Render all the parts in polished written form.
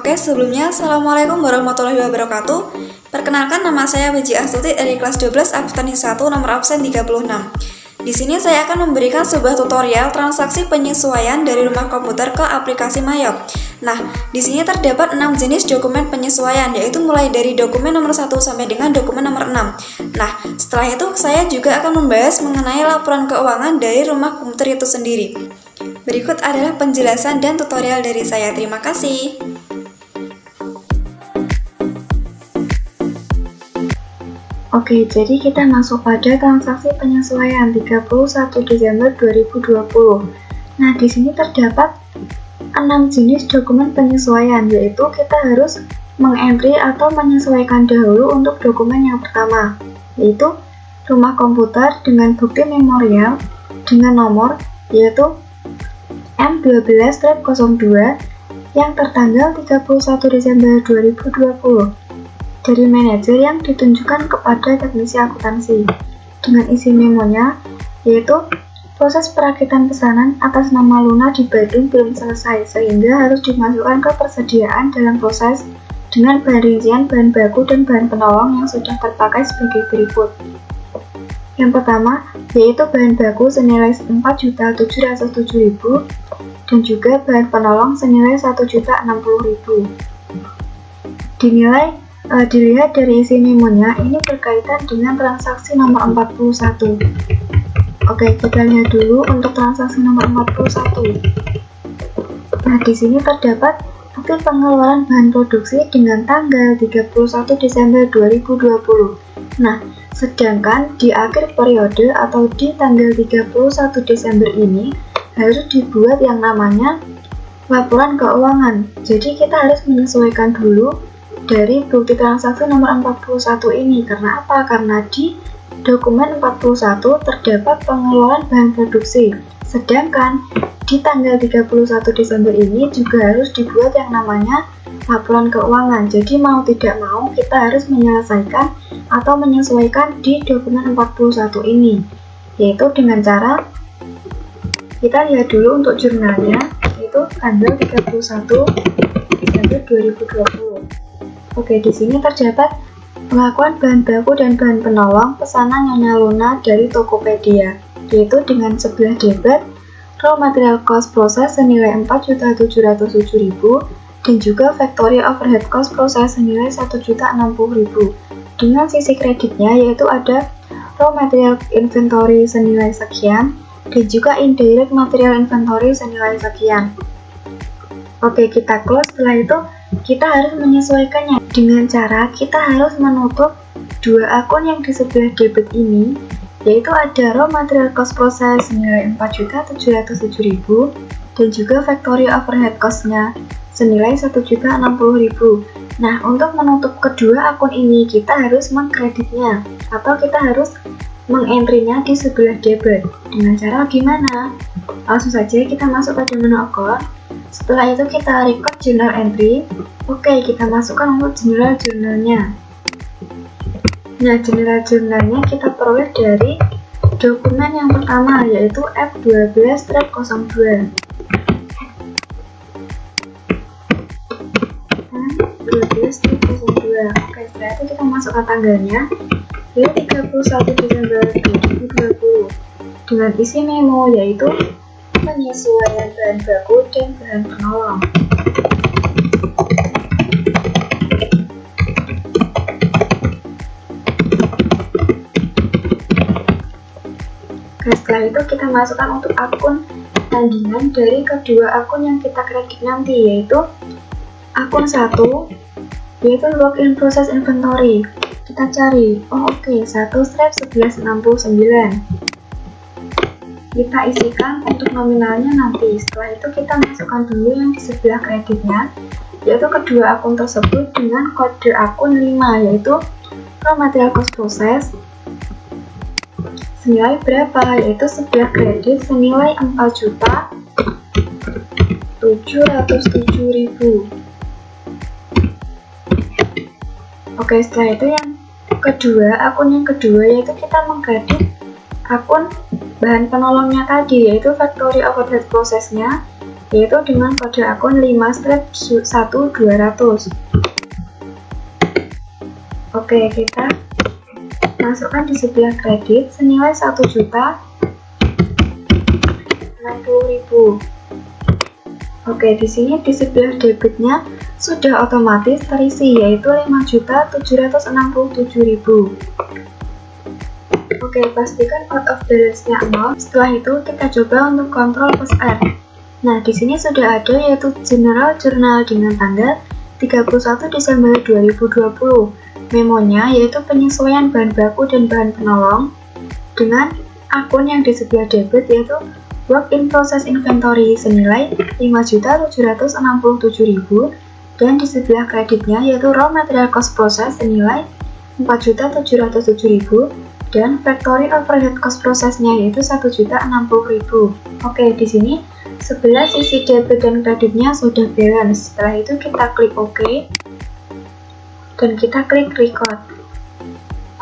Oke, sebelumnya Assalamualaikum warahmatullahi wabarakatuh. Perkenalkan, nama saya Wiji Astuti dari kelas 12 Akuntansi 1 nomor absen 36. Di sini saya akan memberikan sebuah tutorial transaksi penyesuaian dari rumah komputer ke aplikasi Mayop. Nah, di sini terdapat 6 jenis dokumen penyesuaian, yaitu mulai dari dokumen nomor 1 sampai dengan dokumen nomor 6. Nah, setelah itu saya juga akan membahas mengenai laporan keuangan dari rumah komputer itu sendiri. Berikut adalah penjelasan dan tutorial dari saya. Terima kasih. Oke, jadi kita masuk pada transaksi penyesuaian 31 Desember 2020. Nah, di sini terdapat 6 jenis dokumen penyesuaian, yaitu kita harus mengentry atau menyesuaikan dahulu untuk dokumen yang pertama, yaitu rumah komputer dengan bukti memorial dengan nomor yaitu M12-02 yang tertanggal 31 Desember 2020. Dari manajer yang ditunjukkan kepada teknisi akuntansi dengan isi memonya yaitu proses perakitan pesanan atas nama Luna di Badung belum selesai sehingga harus dimasukkan ke persediaan dalam proses dengan bahan rincian, bahan baku, dan bahan penolong yang sudah terpakai sebagai berikut. Yang pertama yaitu bahan baku senilai 4.707.000 dan juga bahan penolong senilai 1.060.000. Dilihat dari isi memonya, ini berkaitan dengan transaksi nomor 41. Oke, kita lihat dulu untuk transaksi nomor 41. Nah, di sini terdapat bukti pengeluaran bahan produksi dengan tanggal 31 Desember 2020. Nah, sedangkan di akhir periode atau di tanggal 31 Desember ini harus dibuat yang namanya laporan keuangan. Jadi kita harus menyesuaikan dulu dari bukti transaksi nomor 41 ini. Karena apa? Karena di dokumen 41 terdapat pengeluaran bahan produksi, sedangkan di tanggal 31 Desember ini juga harus dibuat yang namanya laporan keuangan. Jadi mau tidak mau kita harus menyelesaikan atau menyesuaikan di dokumen 41 ini, yaitu dengan cara kita lihat dulu untuk jurnalnya, yaitu tanggal 31 Desember 2020. Oke, di sini terdapat pengakuan bahan baku dan bahan penolong pesanan Nyonya Luna dari Tokopedia, yaitu dengan sebelah debit raw material cost proses senilai 4.707.000 dan juga factory overhead cost proses senilai 1.060.000. Dengan sisi kreditnya yaitu ada raw material inventory senilai sekian dan juga indirect material inventory senilai sekian. Oke, kita close. Setelah itu kita harus menyesuaikannya dengan cara kita harus menutup dua akun yang di sebelah debit ini, yaitu ada raw material cost proses senilai 4.707.000 dan juga factory overhead cost-nya senilai 1.060.000. Nah, untuk menutup kedua akun ini kita harus mengkreditnya atau kita harus mengentry-nya di sebelah debit. Dengan cara gimana? Langsung saja kita masuk pada menu account. Setelah itu kita record journal entry. Oke, kita masukkan untuk general journalnya. Nah, general journalnya kita peroleh dari dokumen yang pertama yaitu F12-02. F12-02. Oke, setelah itu kita masukkan tanggalnya yaitu 31 Desember 2020 dengan isi memo yaitu penyesuaian bahan baku dan bahan penolong. Setelah itu kita masukkan untuk akun tandingan dari kedua akun yang kita kredit nanti, yaitu akun 1 yaitu login proses inventory. Kita cari, 1/1169. Kita isikan untuk nominalnya nanti. Setelah itu kita masukkan dulu yang di sebelah kreditnya, yaitu kedua akun tersebut dengan kode akun 5, yaitu raw material cost process senilai berapa, yaitu sebelah kredit senilai 4.707.000. Oke, setelah itu yang kedua, akun yang kedua yaitu kita mengkredit akun bahan penolongnya tadi, yaitu factory overhead process-nya yaitu dengan kode akun 5/1200. Oke, kita masukkan di sebelah kredit senilai 1.060.000. Oke, di sini di sebelah debitnya sudah otomatis terisi, yaitu 5.767.000. Oke, pastikan out of balance-nya 0. Setelah itu kita coba untuk kontrol post R. Nah, di sini sudah ada yaitu General Journal dengan tanggal 31 Desember 2020. Memonya yaitu penyesuaian bahan baku dan bahan penolong dengan akun yang di sebelah debit yaitu Work in Process Inventory senilai 5.767.000 dan di sebelah kreditnya yaitu Raw Material Cost Process senilai 4.707.000 dan Factory Overhead Cost Process-nya yaitu 1.060.000. Oke, di sini sebelah sisi debit dan kreditnya sudah balance. Setelah itu kita klik OK dan kita klik record.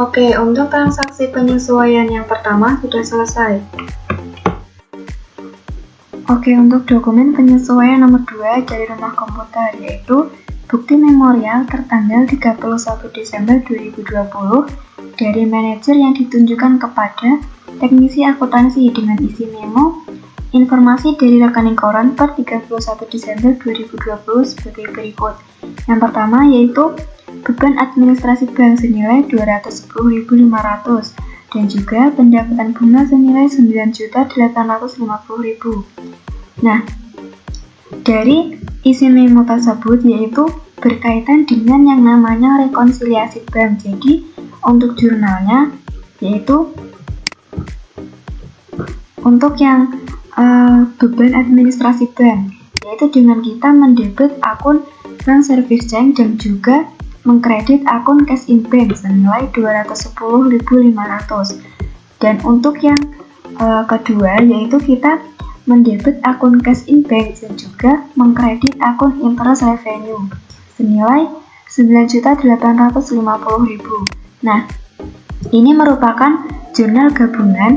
Oke, untuk transaksi penyesuaian yang pertama sudah selesai. Oke, untuk dokumen penyesuaian nomor 2 dari rumah komputer yaitu bukti memorial tertanggal 31 Desember 2020 dari manajer yang ditunjukkan kepada teknisi akuntansi dengan isi memo informasi dari rekening koran per 31 Desember 2020 sebagai berikut. Yang pertama yaitu beban administrasi bank senilai 210.500 dan juga pendapatan bunga senilai 9.850.000. Nah, dari isi memo tersebut yaitu berkaitan dengan yang namanya rekonsiliasi bank. Jadi, untuk jurnalnya yaitu untuk yang beban administrasi bank, yaitu dengan kita mendebit akun bank service check dan juga mengkredit akun cash in bank senilai 210.500. Dan untuk yang kedua yaitu kita mendebit akun cash in bank dan juga mengkredit akun interest revenue senilai 9.850.000. Nah, ini merupakan jurnal gabungan.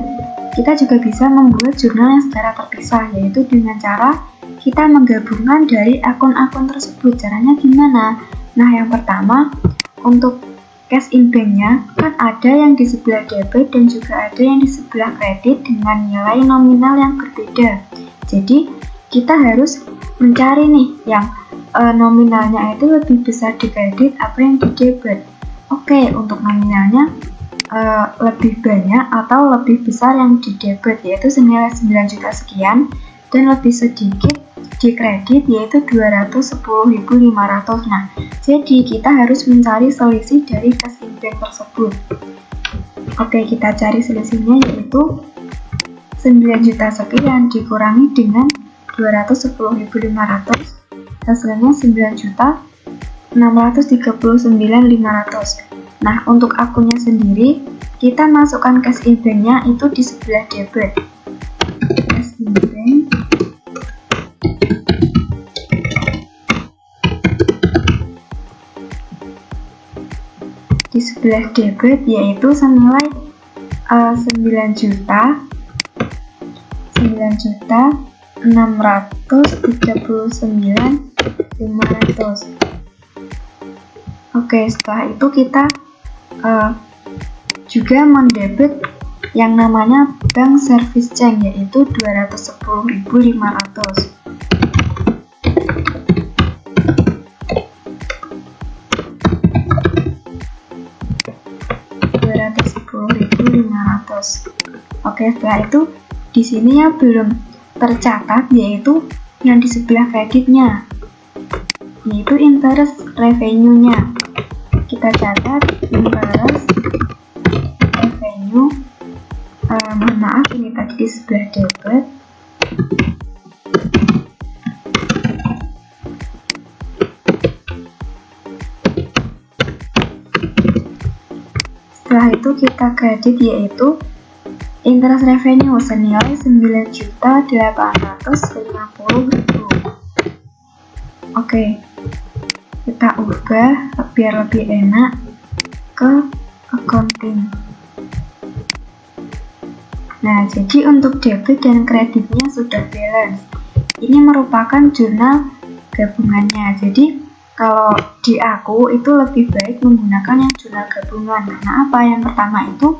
Kita juga bisa membuat jurnal yang secara terpisah, yaitu dengan cara kita menggabungkan dari akun-akun tersebut. Caranya gimana? Nah, yang pertama, untuk cash in bank-nya kan ada yang di sebelah debit dan juga ada yang di sebelah kredit dengan nilai nominal yang berbeda. Jadi, kita harus mencari nih yang nominalnya itu lebih besar di kredit apa yang di debit. Oke, untuk nominalnya lebih banyak atau lebih besar yang di debit yaitu senilai 9 juta sekian dan lebih sedikit di kredit yaitu 210.500. Nah, jadi kita harus mencari selisih dari cash in bank tersebut. Oke, kita cari selisihnya yaitu 9 juta sekian dikurangi dengan 210.500 hasilnya 9.639.500. Nah, untuk akunnya sendiri kita masukkan cash in bank-nya itu di sebelah debit. Cash in bank di sebelah debit yaitu senilai 9.639.500. Oke, setelah itu kita juga mendebit yang namanya bank service check yaitu 210.500. Oke, setelah itu di sini ya belum tercatat yaitu yang di sebelah kreditnya yaitu interest revenue-nya. Kita catat interest revenue, mohon maaf ini tadi di sebelah debit. Setelah itu kita kredit yaitu interest revenue senilai 9.850.000. Oke, kita ubah biar lebih enak ke accounting. Nah, jadi untuk debit dan kreditnya sudah balance. ini merupakan jurnal gabungannya. Jadi kalau di aku itu lebih baik menggunakan yang jurnal gabungan. Karena apa? Yang pertama itu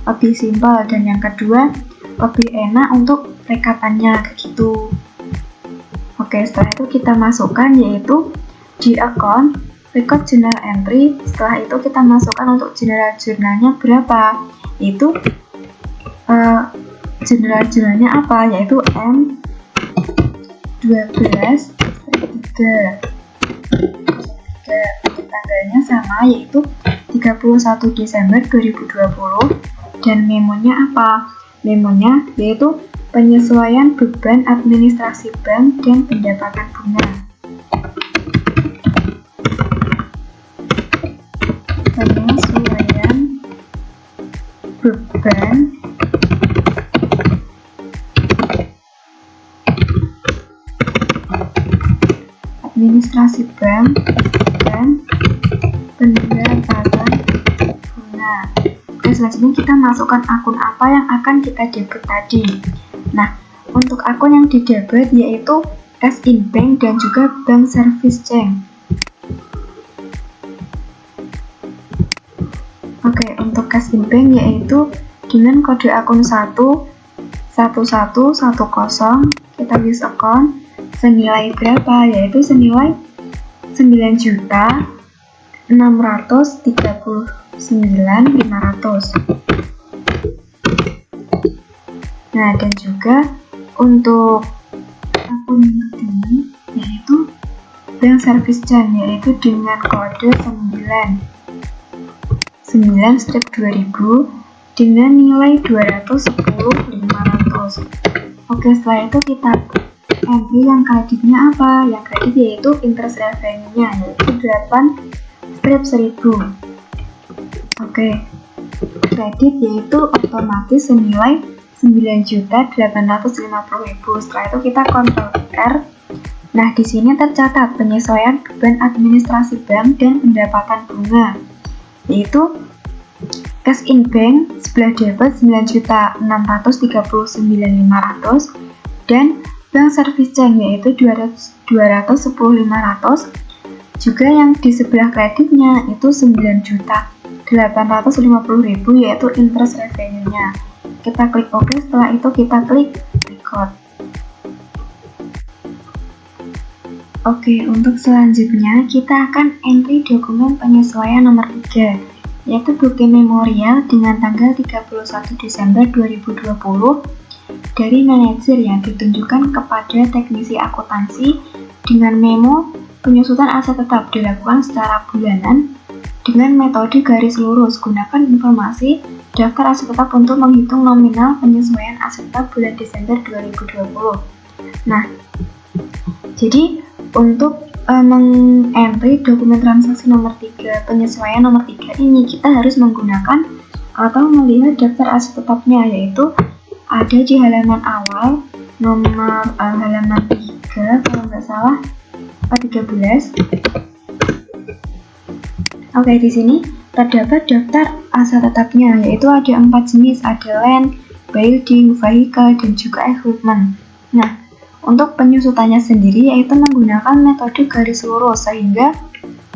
lebih simpel, dan yang kedua lebih enak untuk rekapannya kayak gitu. Oke, setelah itu kita masukkan yaitu di account record journal entry. Setelah itu kita masukkan untuk jurnalnya berapa, yaitu jurnalnya apa, yaitu M12 tanggalnya sama, yaitu 31 Desember 2020, dan memonya apa? Memonya yaitu penyesuaian beban administrasi bank dan pendapatan bunga. Penyesuaian beban administrasi bank dan pendapatan bunga. Oke, selanjutnya kita masukkan akun apa yang akan kita debit tadi. Nah, untuk akun yang didebit yaitu cash in bank dan juga bank service check. Oke, untuk cash in bank yaitu dengan kode akun 11110, kita use account senilai berapa, yaitu senilai 9.639.500. Nah, dan juga untuk akun ini yaitu bank service charge, yaitu dengan kode 9/2000 dengan nilai 210.500. Oke, setelah itu kita entry yang kreditnya apa? Yang kredit yaitu interest revenue-nya, yaitu 8/1000. Oke, kredit yaitu otomatis senilai 9.850.000. Setelah itu kita Ctrl R. Nah, di sini tercatat penyesuaian beban administrasi bank dan pendapatan bunga, yaitu cash in bank sebelah debit 9.639.500 dan bank service check yaitu 210.500. Juga yang di sebelah kreditnya itu 9.850.000 yaitu interest revenue-nya. Kita klik OK, setelah itu kita klik record. Oke, untuk selanjutnya kita akan entry dokumen penyesuaian nomor 3, yaitu bukti memorial dengan tanggal 31 Desember 2020 dari manajer yang ditunjukkan kepada teknisi akuntansi dengan memo penyusutan aset tetap dilakukan secara bulanan dengan metode garis lurus. Gunakan informasi daftar aset tetap untuk menghitung nominal penyesuaian aset tetap bulan Desember 2020. Nah, jadi untuk meng-entry dokumen transaksi nomor 3, penyesuaian nomor 3 ini kita harus menggunakan atau melihat daftar aset tetapnya, yaitu ada di halaman awal nomor halaman 3 kalau nggak salah 13. Oke, di sini terdapat daftar aset tetapnya, yaitu ada 4 jenis, ada land, building, vehicle, dan juga equipment. Nah, untuk penyusutannya sendiri yaitu menggunakan metode garis lurus, sehingga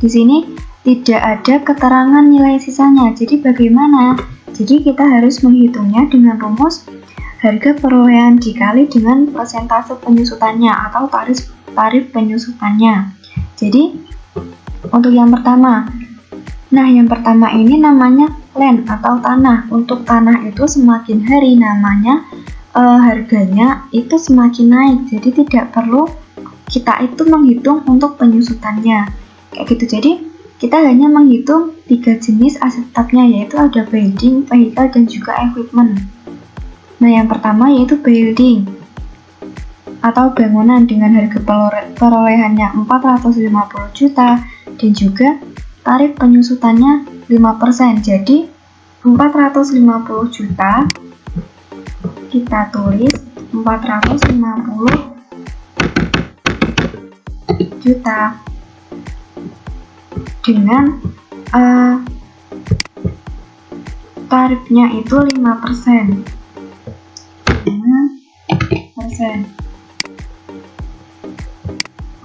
di sini tidak ada keterangan nilai sisanya. Jadi bagaimana? Jadi kita harus menghitungnya dengan rumus harga perolehan dikali dengan persentase penyusutannya atau tarif penyusutannya. Jadi untuk yang pertama, yang pertama ini namanya land atau tanah. Untuk tanah itu semakin hari namanya harganya itu semakin naik, jadi tidak perlu kita itu menghitung untuk penyusutannya kayak gitu. Jadi kita hanya menghitung 3 jenis aset tetapnya, yaitu ada building, vehicle, dan juga equipment. Nah, yang pertama yaitu building atau bangunan dengan harga perolehannya 450 juta dan juga tarif penyusutannya 5%. Jadi 450 juta kita tulis 450 juta dengan tarifnya itu 5%.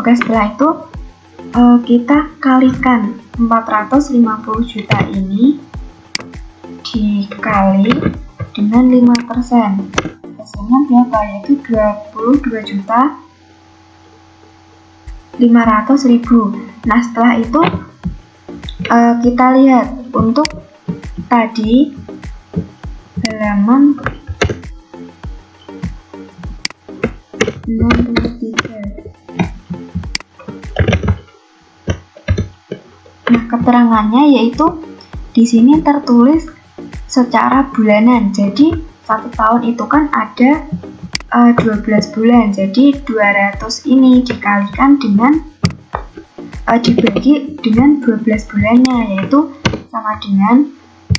Oke, setelah itu kita kalikan 450 juta ini dikali dengan 5%. Hasilnya berapa? Yaitu 22.500.000. Nah, setelah itu kita lihat untuk tadi halaman 63. Nah, keterangannya yaitu di sini tertulis secara bulanan. Jadi 1 tahun itu kan ada 12 bulan. Jadi 200 ini dikalikan dengan dibagi dengan 12 bulannya, yaitu sama dengan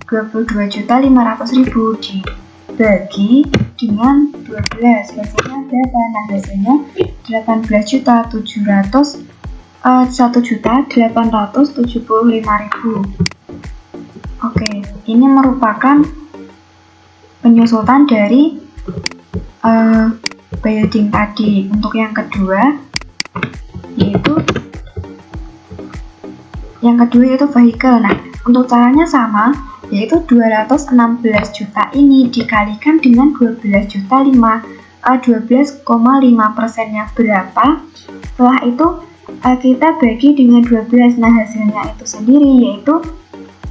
22.500.000 dibagi dengan 12. Hasilnya berapa? Nah, hasilnya 1.875.000. Oke, ini merupakan penyusutan dari building tadi. Untuk yang kedua yaitu vehicle. Nah, untuk caranya sama, yaitu 216 juta ini dikalikan dengan 12,5%-nya berapa. Setelah itu kita bagi dengan 12. Nah, hasilnya itu sendiri yaitu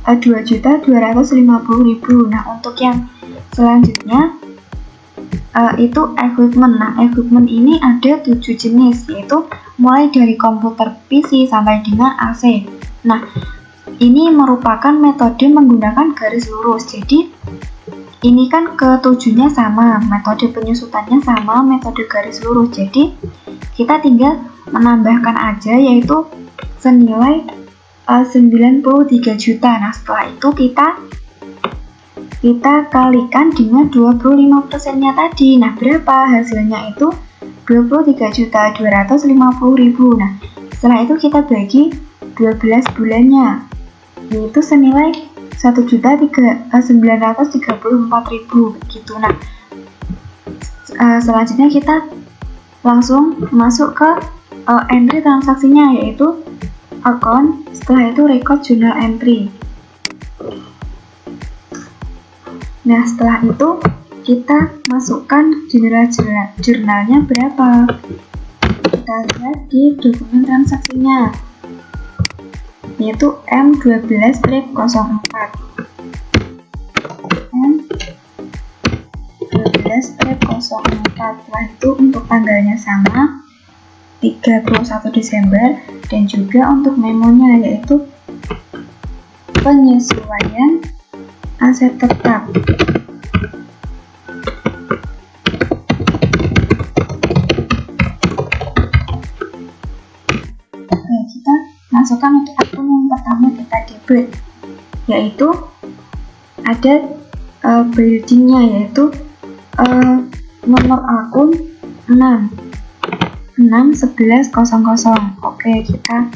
2.250.000. Nah, untuk yang selanjutnya itu equipment. Nah, equipment ini ada 7 jenis, yaitu mulai dari komputer PC sampai dengan AC. Nah, ini merupakan metode menggunakan garis lurus. Jadi ini kan ketujuhnya sama, metode penyusutannya sama, metode garis lurus. Jadi kita tinggal menambahkan aja, yaitu senilai 93 juta. Nah, setelah itu kita kalikan dengan 25%-nya tadi. Nah, berapa? Hasilnya itu 23.250.000. Nah, setelah itu kita bagi 12 bulannya, yaitu senilai 1.934.000 begitu. Nah, selanjutnya kita langsung masuk ke entry transaksinya, yaitu account. Setelah itu record journal entry. Nah, setelah itu kita masukkan jurnalnya berapa. Kita lihat di dokumen transaksinya, yaitu M12-04. M12-04. Setelah itu untuk tanggalnya sama, 31 Desember, dan juga untuk memonya yaitu penyesuaian aset tetap. Oke, kita masukkan untuk akun yang pertama kita debit, yaitu ada buildingnya, yaitu nomor akun 61100. Oke, kita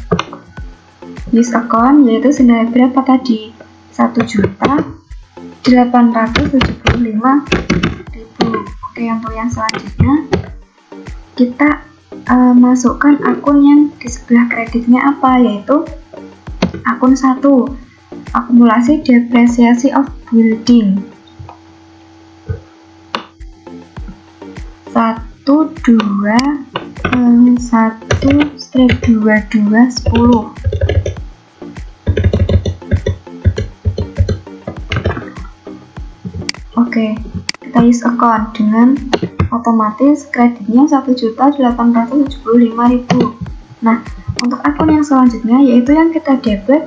use account, yaitu senilai berapa tadi? 1.875.000. Oke, untuk yang selanjutnya kita masukkan akun yang di sebelah kreditnya apa, yaitu akun 1, akumulasi depresiasi of building 1/22/10. Oke, kita use account dengan otomatis kreditnya 1.875.000. Nah, untuk akun yang selanjutnya yaitu yang kita debit,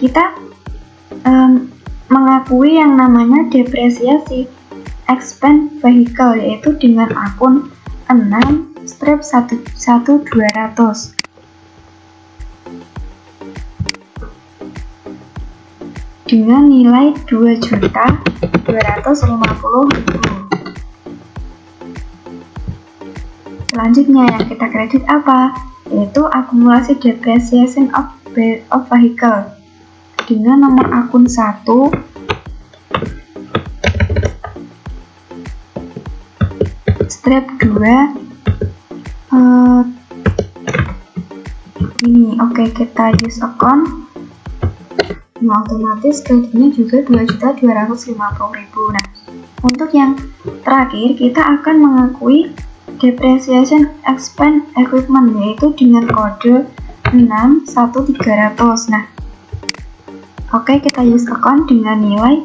kita mengakui yang namanya depresiasi expense vehicle, yaitu dengan akun 6/11200 dengan nilai 2.250.000. Selanjutnya yang kita kredit apa? Yaitu akumulasi depreciation of vehicle dengan nomor akun 1 strip 2 sini. Oke, kita use account. Nah, otomatis kreditnya juga 2.250.000. Nah, untuk yang terakhir kita akan mengakui depreciation expense equipment, yaitu dengan kode 61300. Nah, oke, kita use account dengan nilai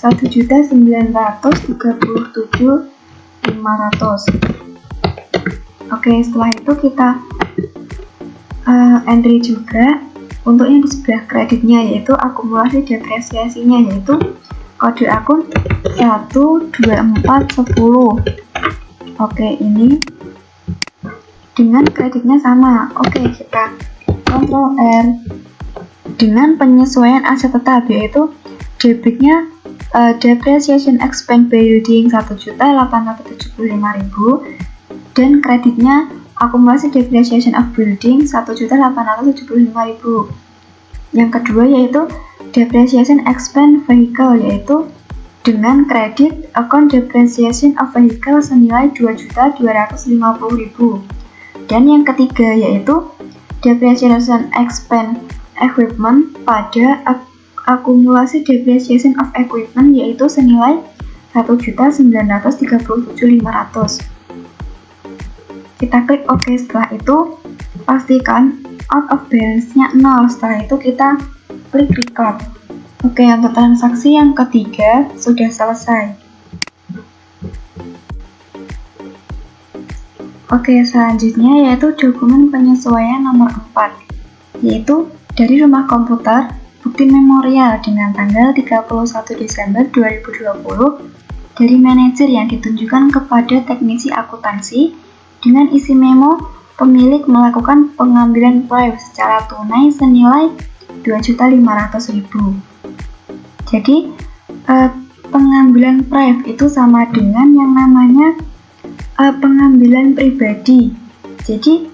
1.937.500. Oke, setelah itu kita entry juga untuk yang di sebelah kreditnya, yaitu akumulasi depresiasinya, yaitu kode akun 12410. Oke, ini dengan kreditnya sama. Oke, kita Ctrl R. Dengan penyesuaian aset tetap, yaitu debitnya depreciation expense building 1.875.000 dan kreditnya akumulasi depreciation of building 1.875.000. Yang kedua yaitu depreciation expense vehicle, yaitu dengan kredit account depreciation of vehicle senilai 2.250.000. Dan yang ketiga yaitu depreciation expense equipment pada akumulasi depreciation of equipment, yaitu senilai 1.937.500. Kita klik OK. Setelah itu pastikan out of balance-nya 0. Setelah itu kita klik record. Oke, untuk transaksi yang ketiga sudah selesai. Oke, selanjutnya yaitu dokumen penyesuaian nomor 4, yaitu dari rumah komputer bukti memorial dengan tanggal 31 Desember 2020 dari manajer yang ditunjukkan kepada teknisi akuntansi dengan isi memo pemilik melakukan pengambilan proyek secara tunai senilai 2.500.000. Jadi pengambilan proyek itu sama dengan yang namanya pengambilan pribadi. Jadi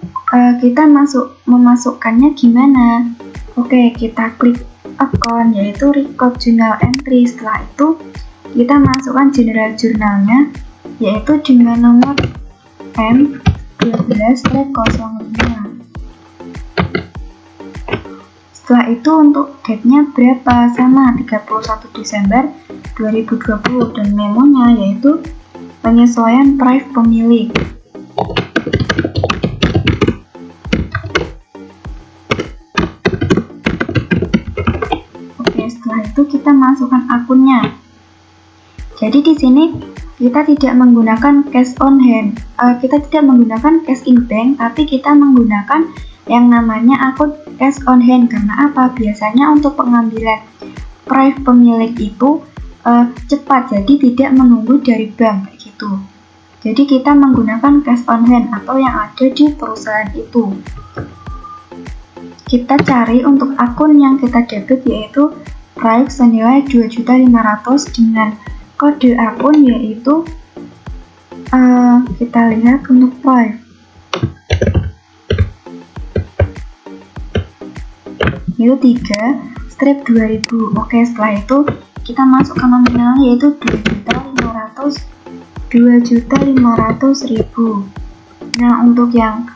kita memasukkannya gimana? Oke, kita klik account, yaitu record journal entry. Setelah itu kita masukkan general jurnalnya, yaitu dengan nomor M12-05. Setelah itu untuk date-nya berapa? Sama 31 Desember 2020 dan memonya yaitu penyesuaian price pemilik. Oke, setelah itu kita masukkan akunnya. Jadi di sini kita tidak menggunakan cash on hand, kita tidak menggunakan cash in bank, tapi kita menggunakan yang namanya akun cash on hand. Karena apa? Biasanya untuk pengambilan price pemilik itu cepat, jadi tidak menunggu dari bank kayak gitu. Jadi kita menggunakan cash on hand atau yang ada di perusahaan itu. Kita cari untuk akun yang kita debit, yaitu price senilai 2.500.000 dengan kode akun yaitu kita lihat untuk price itu 3 strip 2000. Oke, setelah itu kita masukkan nominalnya yaitu 2.500.000. Nah, untuk yang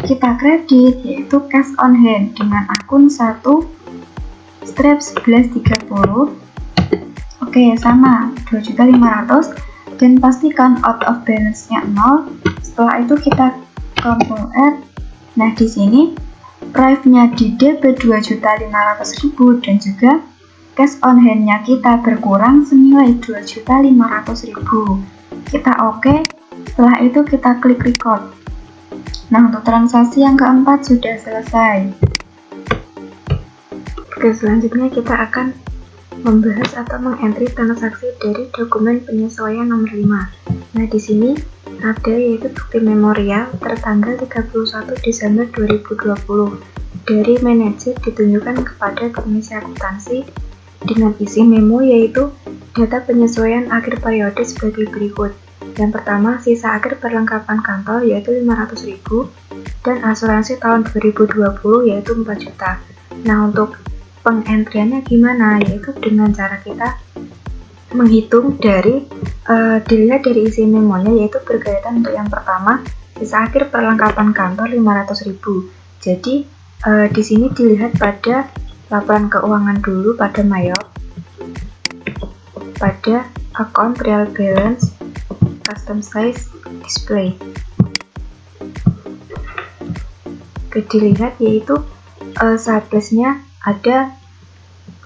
kita kredit yaitu cash on hand dengan akun 1 strip 1130. Oke, sama 2.500.000 dan pastikan out of balance-nya 0. Setelah itu kita Ctrl R. Nah, di sini price-nya di debit 2.500.000 dan juga cash on hand-nya kita berkurang senilai 2.500.000. Kita oke. Setelah itu kita klik record. Nah, untuk transaksi yang keempat sudah selesai. Oke, selanjutnya kita akan membahas atau mengentry transaksi dari dokumen penyesuaian nomor 5. Nah, di sini ada yaitu bukti memorial tertanggal 31 Desember 2020 dari manajer ditunjukkan kepada teknisi akuntansi dengan isi memo yaitu data penyesuaian akhir periode sebagai berikut. Yang pertama, sisa akhir perlengkapan kantor yaitu 500.000 dan asuransi tahun 2020 yaitu 4 juta. Nah, untuk pengentriannya gimana? Yaitu dengan cara kita menghitung dari dilihat dari isi memonya, yaitu berkaitan untuk yang pertama sisa akhir perlengkapan kantor 500.000. Jadi di sini dilihat pada laporan keuangan dulu, pada Mayor, pada account trial balance, custom size, display. Oke, dilihat yaitu surplusnya ada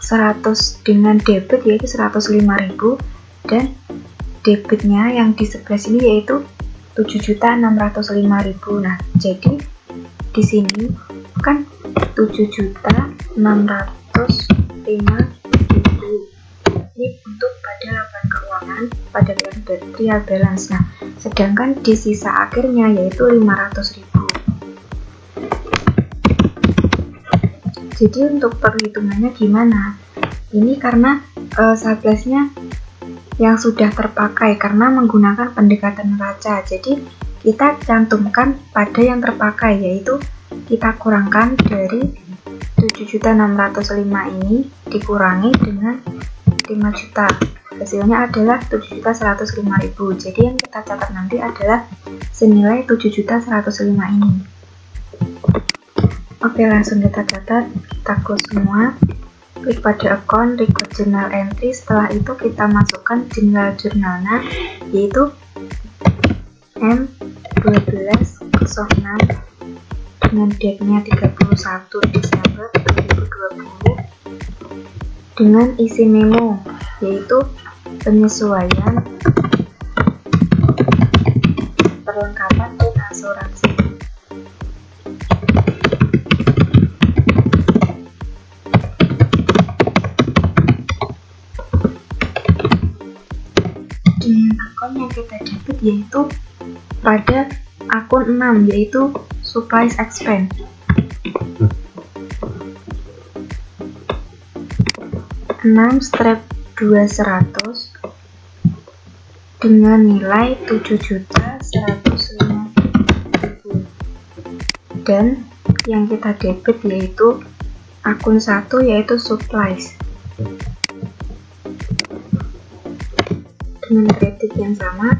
100 dengan debit yaitu 105.000 dan debitnya yang di sebelah sini yaitu 7.605.000. Nah, jadi di sini kan 7.605.000 ini untuk pada laporan keuangan, pada trial balance. Nah, sedangkan di sisa akhirnya yaitu 500.000. Jadi untuk perhitungannya gimana? Ini karena surplusnya yang sudah terpakai karena menggunakan pendekatan neraca. Jadi kita cantumkan pada yang terpakai, yaitu kita kurangkan dari 7.605 ini dikurangi dengan 5 juta. Hasilnya adalah 7.105.000. Jadi yang kita catat nanti adalah senilai 7.105 ini. Oke, langsung kita catat, kita close semua. Klik pada account, record journal entry. Setelah itu kita masukkan jurnalnya, yaitu M1206 dengan date-nya 31 Desember 2020 dengan isi memo, yaitu penyesuaian perlengkapan dan asuransi. Dengan akun yang kita debit yaitu pada akun 6, yaitu supplies expense. Strap 200 dengan nilai 7.105.000 dan yang kita debit yaitu akun 1 yaitu supplies dengan kredit yang sama.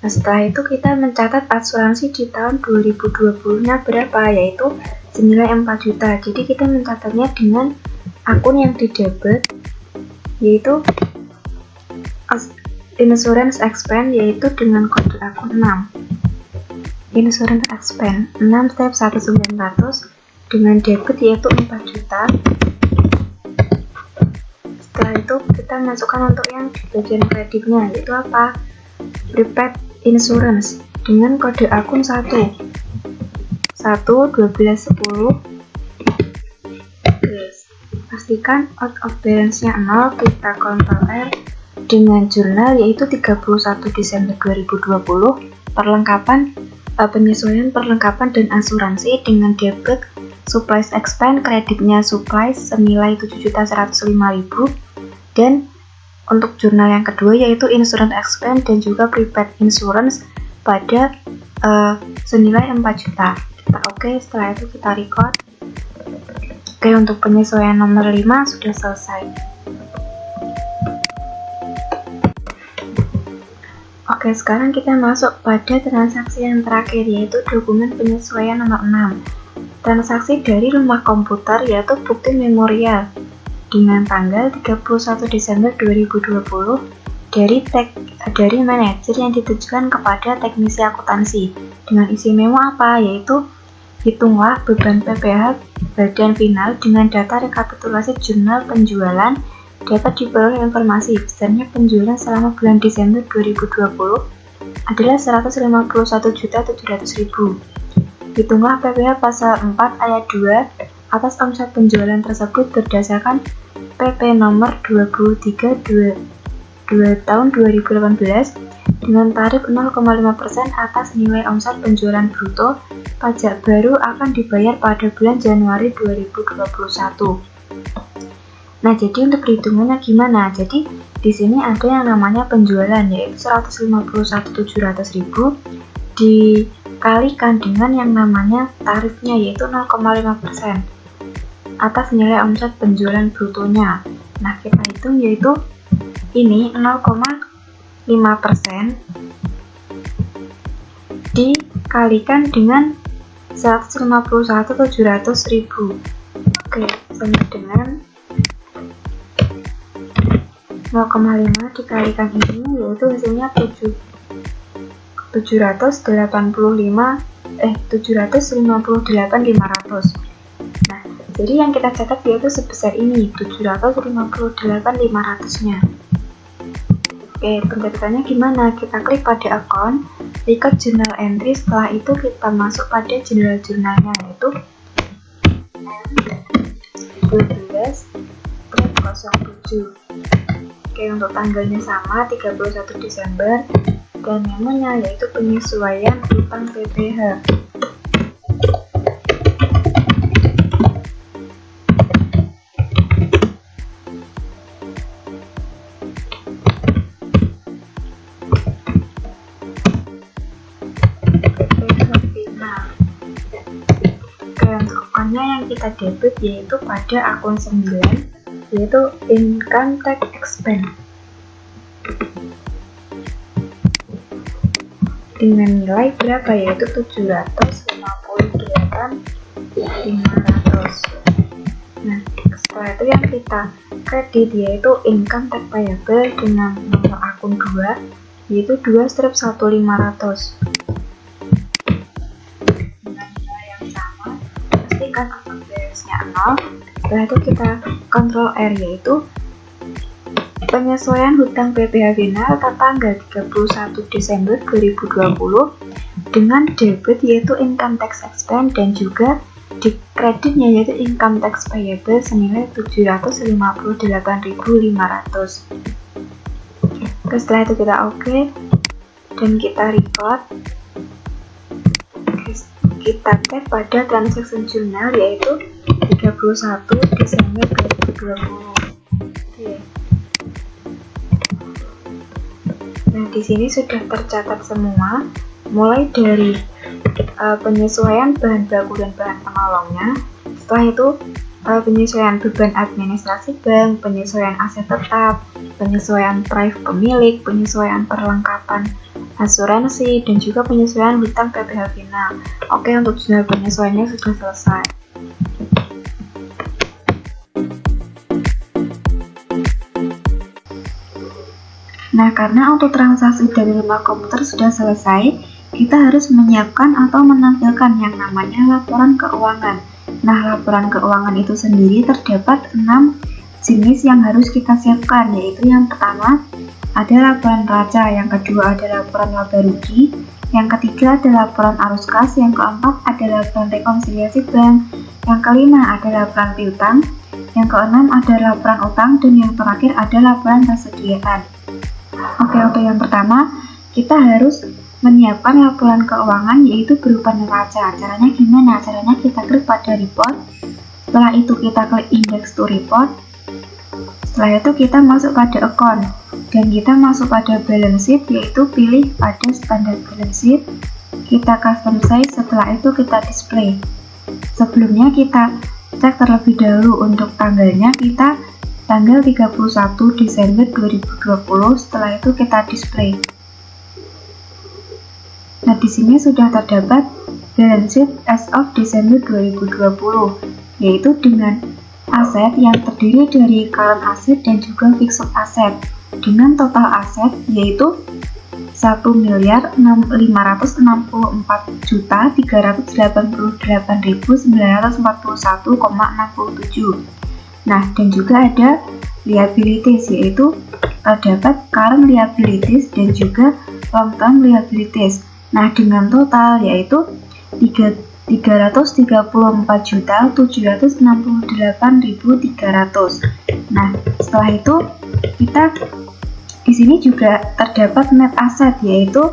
Nah, setelah itu kita mencatat asuransi di tahun 2020-nya berapa, yaitu senilai 4 juta. Jadi kita mencatatnya dengan akun yang di debit yaitu insurance expense, yaitu dengan kode akun 6. Insurance expense 6 step 1900 dengan debit yaitu 4 juta. Setelah itu kita masukkan untuk yang di bagian kreditnya, yaitu apa? Prepaid insurance dengan kode akun 1 1210. Pastikan out of balance-nya 0, kita Ctrl R dengan jurnal yaitu 31 Desember 2020, perlengkapan penyesuaian perlengkapan dan asuransi dengan debit supplies expense, kreditnya supplies senilai 7.105.000 dan untuk jurnal yang kedua yaitu insurance expense dan juga prepaid insurance pada senilai 4 juta. Kita oke, setelah itu kita record. Oke, untuk penyesuaian nomor 5 sudah selesai. Oke, sekarang kita masuk pada transaksi yang terakhir yaitu dokumen penyesuaian nomor 6. Transaksi dari rumah komputer yaitu bukti memorial dengan tanggal 31 Desember 2020 dari manajer yang ditujukan kepada teknisi akuntansi dengan isi memo apa, yaitu hitunglah beban PPh badan final dengan data rekapitulasi jurnal penjualan dapat diperoleh informasi besarnya penjualan selama bulan Desember 2020 adalah 151.700.000. Hitunglah PPh pasal 4 ayat 2 atas omset penjualan tersebut berdasarkan PP nomor 23 tahun 2018 dengan tarif 0,5% atas nilai omset penjualan bruto. Pajak baru akan dibayar pada bulan Januari 2021. Nah, jadi untuk perhitungannya gimana? Jadi di sini ada yang namanya penjualan yaitu 151.700.000 dikalikan dengan yang namanya tarifnya yaitu 0,5% atas nilai omset penjualan brutonya. Nah, kita hitung yaitu ini 0,5% dikalikan dengan 151.700.000. Oke, sama dengan 0,5 dikalikan ini, yaitu hasilnya 758.500. Nah, jadi yang kita catat yaitu sebesar ini, 758.500-nya. Oke, pencatatannya gimana? Kita klik pada account, record journal entry, setelah itu kita masuk pada general jurnalnya, yaitu 12/07. Oke, untuk tanggalnya sama, 31 Desember, dan memonya yaitu penyesuaian utang PPh. Yang kita debit yaitu pada akun 9, yaitu income tax expense, dengan nilai berapa, yaitu 758.500. Nah, setelah itu yang kita kredit yaitu income tax payable dengan nomor akun 2, yaitu 2/1500. Akun balance-nya 0. Setelah itu kita Ctrl R, yaitu penyesuaian hutang PPh final tanggal 31 Desember 2020 dengan debit yaitu income tax expense, dan juga di kreditnya yaitu income tax payable senilai 758.500. Setelah itu kita oke, dan kita record. Kita tag pada transaction journal yaitu 31 Desember 2020. Oke. Nah, di sini sudah tercatat semua, mulai dari penyesuaian bahan baku dan bahan penolongnya. Setelah itu penyesuaian beban administrasi bank, penyesuaian aset tetap, penyesuaian drive pemilik, penyesuaian perlengkapan asuransi, dan juga penyesuaian hutang PPh final. Oke, untuk jurnal penyesuaiannya sudah selesai. Nah, karena untuk transaksi dari rumah komputer sudah selesai, kita harus menyiapkan atau menampilkan yang namanya laporan keuangan. Nah, laporan keuangan itu sendiri terdapat 6 jenis yang harus kita siapkan, yaitu yang pertama ada laporan neraca, yang kedua ada laporan laba rugi, yang ketiga ada laporan arus kas, yang keempat ada laporan rekonsiliasi bank, yang kelima ada laporan piutang, yang keenam ada laporan utang, dan yang terakhir ada laporan persediaan. Oke, untuk yang pertama kita harus menyiapkan laporan keuangan yaitu berupa neraca. Caranya gimana? Caranya kita klik pada report, setelah itu kita klik index to report, setelah itu kita masuk pada account, dan kita masuk pada balance sheet, yaitu pilih pada standar balance sheet, kita custom size, setelah itu kita display. Sebelumnya kita cek terlebih dahulu untuk tanggalnya, kita tanggal 31 Desember 2020, setelah itu kita display. Nah, di sini sudah terdapat balance sheet as of Desember 2020, yaitu dengan aset yang terdiri dari current asset dan juga fixed asset, dengan total aset yaitu 1.564.388.941,67. Nah, dan juga ada liabilities, yaitu terdapat current liabilities dan juga long term liabilities. Nah, dengan total yaitu 334.768.300. Nah, setelah itu kita di sini juga terdapat net asset, yaitu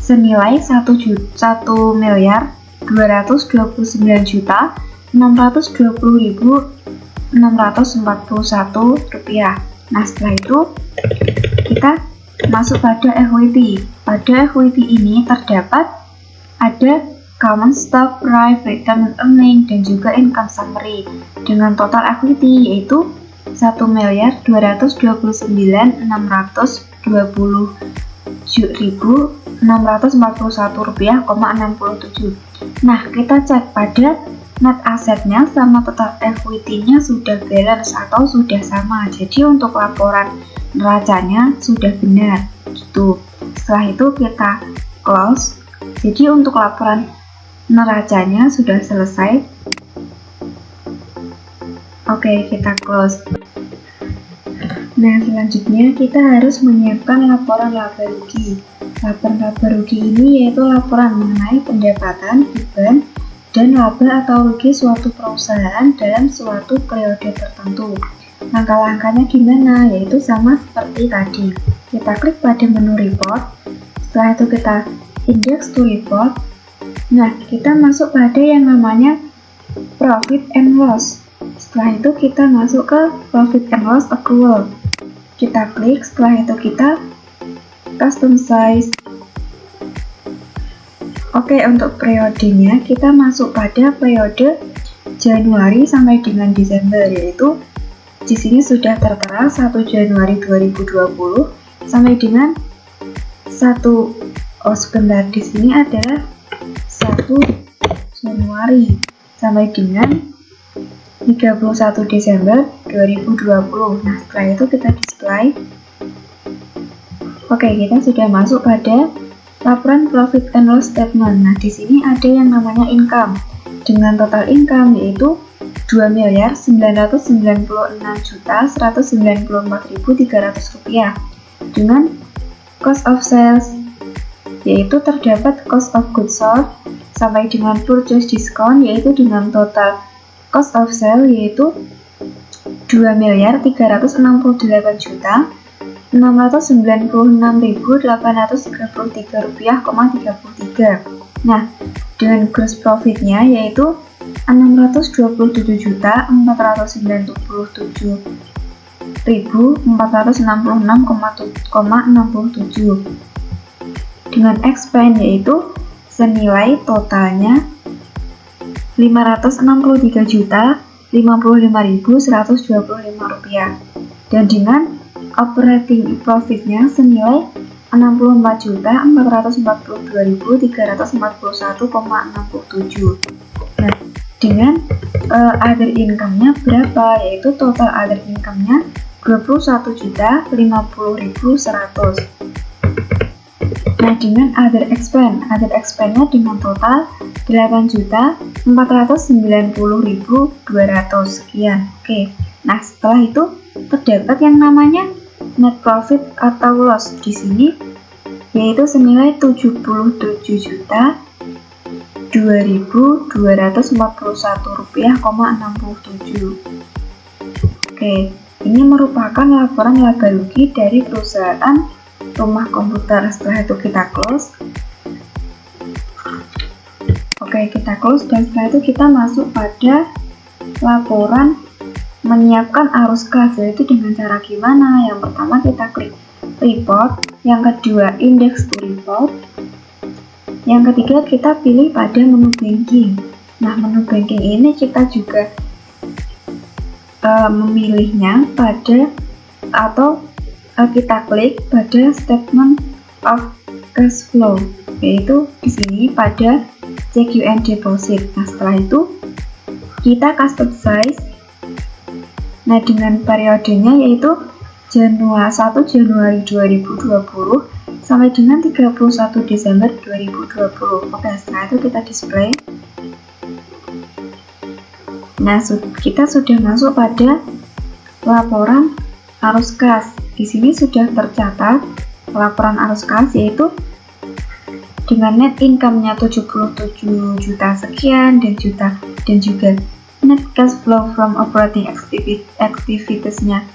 senilai 1.129.620.641 rupiah. Nah, setelah itu kita masuk pada equity. Pada equity ini terdapat ada common stock price, return earning, dan juga income summary dengan total equity yaitu 1.229.620 Rp7.641,67. Nah, kita cek pada net asetnya sama total equity-nya sudah balance atau sudah sama. Jadi untuk laporan neracanya sudah benar gitu. Setelah itu kita close. Jadi untuk laporan neracanya sudah selesai. Oke, kita close. Nah, selanjutnya kita harus menyiapkan laporan laba rugi. Laporan laba rugi ini yaitu laporan mengenai pendapatan, beban, dan laba atau rugi suatu perusahaan dalam suatu periode tertentu. Langkah-langkahnya gimana? Yaitu sama seperti tadi. Kita klik pada menu report. Setelah itu kita index to report. Nah, kita masuk pada yang namanya profit and loss. Setelah itu kita masuk ke profit and loss accrual. Kita klik, setelah itu kita custom size. Oke, untuk periodenya kita masuk pada periode Januari sampai dengan Desember, yaitu di sini sudah tertera 1 Januari 2020 sampai dengan di sini adalah 1 Januari sampai dengan 31 Desember 2020. Nah, setelah itu kita display. Oke, kita sudah masuk pada laporan profit and loss statement. Nah, di sini ada yang namanya income dengan total income yaitu Rp2.996.194.300 dengan cost of sales yaitu terdapat cost of goods sold sampai dengan purchase discount yaitu dengan total cost of sale yaitu Rp2.496.833,33. Nah, dengan gross profitnya yaitu Rp627.497.466,67 dengan expense yaitu senilai totalnya Rp563.055.125 dan dengan operating profitnya senilai Rp6.442.341,67. Nah, dengan other income-nya berapa? Yaitu total other income-nya Rp21.050.100. Nah, dengan other expense-nya dengan total Rp8.490.200 sekian. Oke. Nah, setelah itu terdapat yang namanya net profit atau loss di sini yaitu senilai Rp72.241,67. Oke, ini merupakan laporan laba rugi dari perusahaan rumah komputer. Setelah itu kita close. Oke, kita close dan setelah itu kita masuk pada laporan menyiapkan arus kas, yaitu dengan cara gimana? Yang pertama kita klik report, yang kedua index to report, yang ketiga kita pilih pada menu banking. Nah, menu banking ini kita juga memilihnya pada atau kita klik pada statement of cash flow, yaitu di sini pada CQN deposit. Nah, setelah itu kita custom size. Nah, dengan periodenya yaitu 1 Januari 2020 sampai dengan 31 Desember 2020. Oke, setelah itu kita display. Nah, kita sudah masuk pada laporan arus kas. Di sini sudah tercatat laporan arus kas yaitu dengan net income-nya 77 juta sekian dan juga net cash flow from operating activities-nya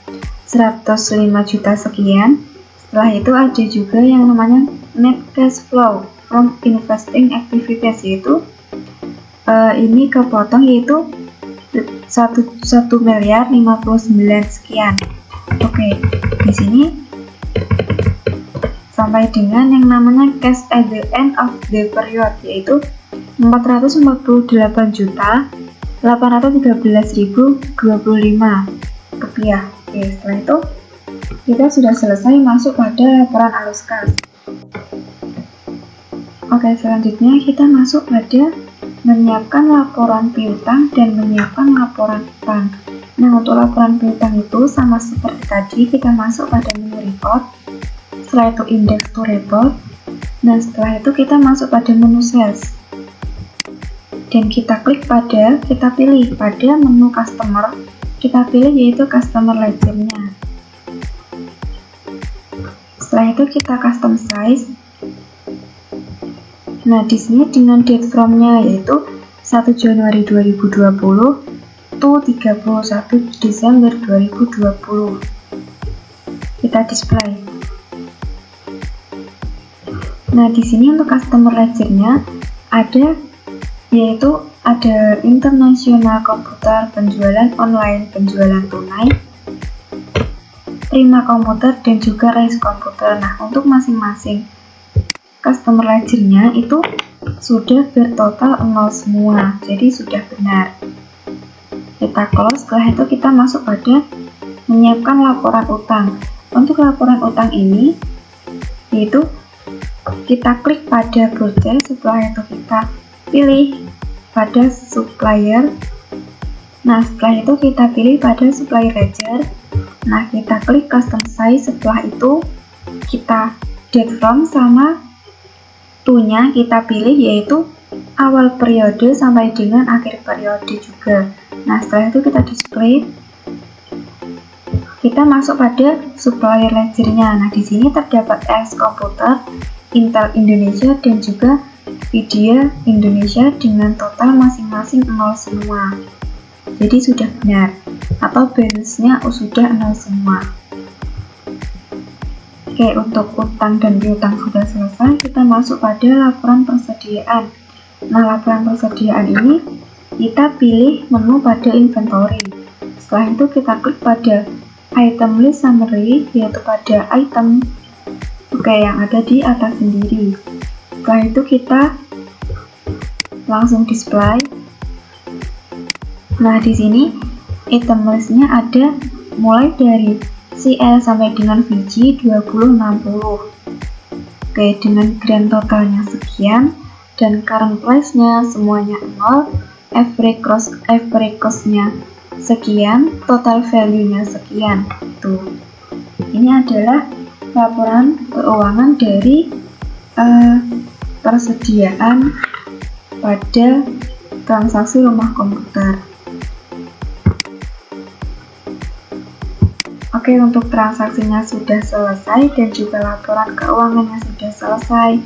105 juta sekian. Setelah itu ada juga yang namanya net cash flow from investing activities yaitu ini kepotong yaitu 1.059 sekian. Oke, di sini sampai dengan yang namanya cash at the end of the period yaitu 448.813.025 rupiah. Oke, setelah itu kita sudah selesai masuk pada laporan arus kas. Oke, selanjutnya kita masuk pada menyiapkan laporan piutang dan menyiapkan laporan utang. Nah, untuk laporan piutang itu sama seperti tadi, kita masuk pada menu report, setelah itu index to report, dan setelah itu kita masuk pada menu sales. Dan kita pilih pada menu customer, kita pilih yaitu customer ledger-nya. Setelah itu kita custom size. Nah, di sini dengan date from-nya yaitu 1 Januari 2020 to 31 Desember 2020. Kita display. Nah, di sini untuk customer ledger-nya ada internasional komputer, penjualan online, penjualan tunai, Prima komputer, dan juga Rice komputer. Nah, untuk masing-masing customer ledger-nya itu sudah bertotal 0 semua, jadi sudah benar. Kita close, setelah itu kita masuk pada menyiapkan laporan utang. Untuk laporan utang ini, yaitu kita klik pada purchase, setelah itu kita pilih pada supplier. Nah, setelah itu kita pilih pada supplier ledger. Nah, kita klik custom size, setelah itu kita date from sama to-nya kita pilih yaitu awal periode sampai dengan akhir periode juga. Nah, setelah itu kita display. Kita masuk pada supplier ledger-nya. Nah, di sini terdapat Rice komputer, Intel Indonesia, dan juga Nvidia Indonesia dengan total masing-masing 0 semua. Jadi sudah benar, atau balance-nya sudah 0 semua. Oke, untuk utang dan piutang sudah selesai, kita masuk pada laporan persediaan. Nah, laporan persediaan ini kita pilih menu pada inventory. Setelah itu kita klik pada item list summary, yaitu pada item yang ada di atas sendiri. Setelah itu kita langsung display. Nah, di sini item list-nya ada mulai dari CL sampai dengan VG 2060. Oke, dengan grand totalnya sekian dan current price-nya semuanya 0, average cost-nya sekian, total value-nya sekian. Tuh. Ini adalah laporan keuangan dari persediaan pada transaksi rumah komputer. Oke, untuk transaksinya sudah selesai dan juga laporan keuangannya sudah selesai.